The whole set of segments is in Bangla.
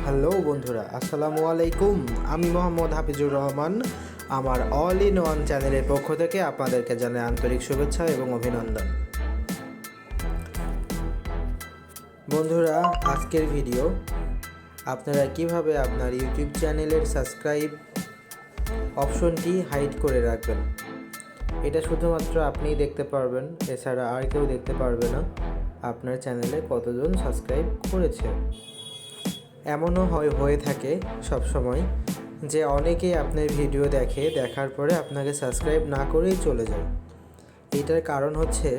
হ্যালো বন্ধুরা, আসসালামু আলাইকুম। আমি মোহাম্মদ হাফিজুর রহমান। আমার অল ইন ওয়ান চ্যানেলের পক্ষ থেকে আপনাদেরকে জানাই আন্তরিক শুভেচ্ছা এবং অভিনন্দন। বন্ধুরা, আজকের ভিডিও আপনারা কিভাবে আপনার ইউটিউব চ্যানেলের সাবস্ক্রাইব অপশনটি হাইড করে রাখবেন। এটা শুধুমাত্র আপনিই দেখতে পারবেন, এছাড়া আর কেউ দেখতে পারবে না আপনার চ্যানেলে কতজন সাবস্ক্রাইব করেছে। এমনও হয়ে থাকে সব সময় যে অনেকেই আপনার ভিডিও দেখার পরে আপনাকে সাবস্ক্রাইব না করেই চলে যায়। এটার কারণ হচ্ছে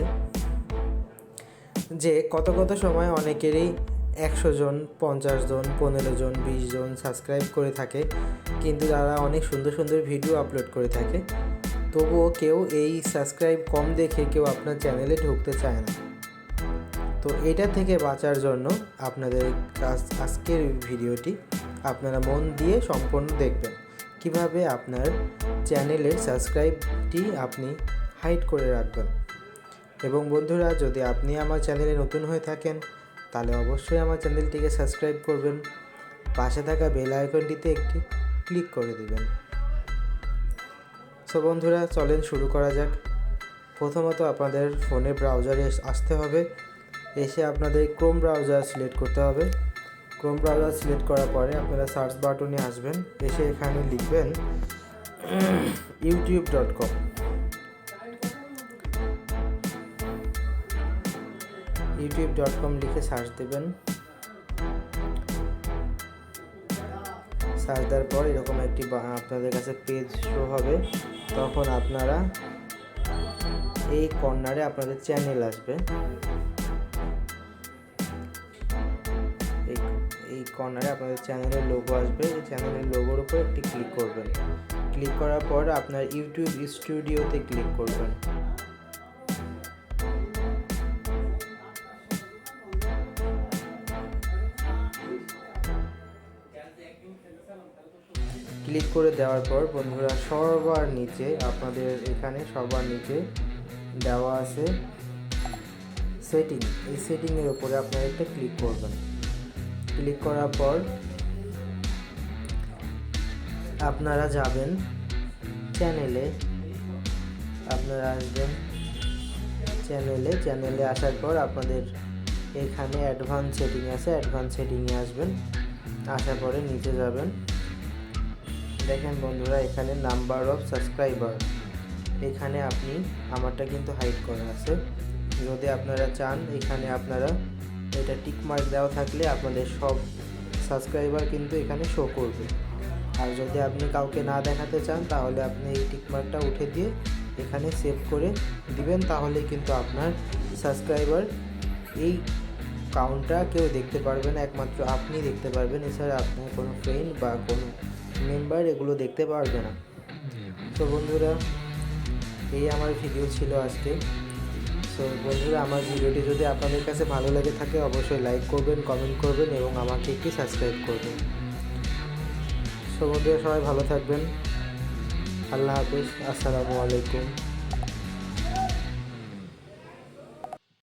যে কত সময় অনেকেরই 100 জন, 50 জন, 15 জন, 20 জন সাবস্ক্রাইব করে থাকে, কিন্তু তারা অনেক সুন্দর সুন্দর ভিডিও আপলোড করে থাকে, তবুও কেউ এই সাবস্ক্রাইব কম দেখে কেউ আপনার চ্যানেলে ঢুকতে চায় না। তো এটা থেকে বাঁচার জন্য আপনাদের আজকের ভিডিওটি আপনারা মন দিয়ে সম্পূর্ণ দেখবেন, কিভাবে আপনার চ্যানেলের সাবস্ক্রাইবটি আপনি হাইড করে রাখবেন। এবং বন্ধুরা, যদি আপনি আমার চ্যানেলে নতুন হয়ে থাকেন তাহলে অবশ্যই আমার চ্যানেলটিকে সাবস্ক্রাইব করবেন, পাশে থাকা বেল আইকনটিতে একটি ক্লিক করে দেবেন। সো বন্ধুরা, চলেন শুরু করা যাক। প্রথমত আপনাদের ফোনে ব্রাউজারে আসতে হবে। এসে আপনাদের ক্রোম ব্রাউজার সিলেক্ট করতে হবে। ক্রোম ব্রাউজার সিলেক্ট করার পরে আপনারা সার্চ বাটনে আসবেন। এসে এখানে লিখবেন youtube.com। youtube.com লিখে সার্চ দেবেন। সার্চ দেওয়ার পর এরকম একটি আপনাদের কাছে পেজ শো হবে। তখন আপনারা এই কর্নারে আপনাদের চ্যানেল আসবে। এই কর্নারে আপনাদের চ্যানেলের লোগো আসবে। এই চ্যানেলের লোগোর উপর একটি ক্লিক করবেন। ক্লিক করার পর আপনার ইউটিউব স্টুডিওতে ক্লিক করবেন। ক্লিক করে দেওয়ার পর বন্ধুরা, সবার নিচে আপনাদের এখানে সবার নিচে দেওয়া আছে সেটিং। এই সেটিংয়ের উপরে আপনারা একটা ক্লিক করবেন। ক্লিক করার পর আপনারা যাবেন চ্যানেলে। আপনারা আসবেন চ্যানেলে আসার পর আপনাদের এখানে অ্যাডভান্স সেটিং আছে, অ্যাডভান্স সেটিংয়ে আসবেন। আসার পরে নিচে যাবেন। দেখেন বন্ধুরা, এখানে নাম্বার অফ সাবস্ক্রাইবার, এখানে আপনি আমারটা কিন্তু হাইড করা আছে। যদি আপনারা চান, এখানে আপনারা এটা টিক মার্ক দেওয়া থাকলে আপনাদের সব সাবস্ক্রাইবার কিন্তু এখানে শো করবে। আর যদি আপনি কাউকে না দেখাতে চান তাহলে আপনি এই টিক মার্কটা উঠে দিয়ে এখানে সেভ করে দিবেন। তাহলে কিন্তু আপনার সাবস্ক্রাইবার এই কাউন্টটা কেউ দেখতে পারবে না, একমাত্র আপনি দেখতে পারবেন। এছাড়া আপনার কোনো ফ্রেন্ড বা কোনো মেম্বার এগুলো দেখতে পারবে না। তো বন্ধুরা, এই আমার ভিডিও ছিল আজকে। সো বন্ধুরা, আমার ভিডিওটি যদি আপনাদের কাছে ভালো লেগে থাকে অবশ্যই লাইক করবেন, কমেন্ট করবেন এবং আমাকে একটি সাবস্ক্রাইব করবেন। সো বন্ধুরা, সবাই ভালো থাকবেন। আল্লাহ হাফেজ। আসসালামু আলাইকুম।